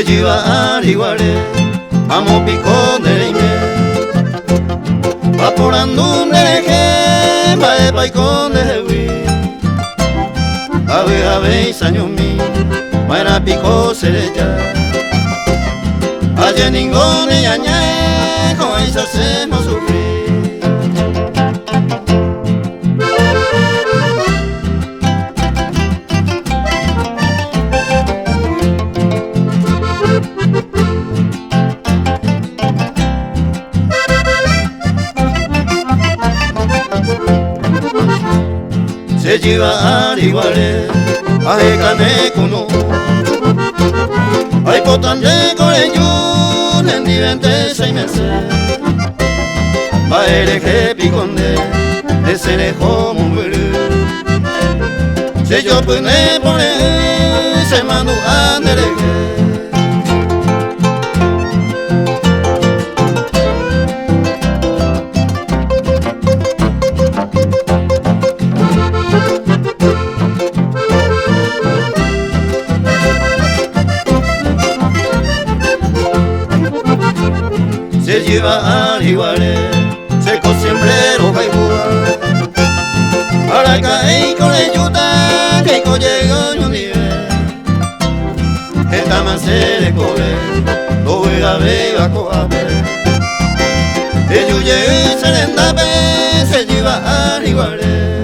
se lleva al iguale, vamos pico de ime, va por andun de leje, va de paicón de hui, a ver, sañumi, va a pico serella, allá ningún ñaña, con eso hacemos sufrir. Se lleva al iguale, a cane kuno, ay potan de coreño, en 26 meses, va ereje piconde, ese lejo muere, se yo pone pone, se mando a nereje. Se lleva al iguale, seco siembrero baibúa, para caer con la yuta, que llega un nivel, esta man se le coge, lo vega vega coabe, el yuye se le endape, se lleva al iguale.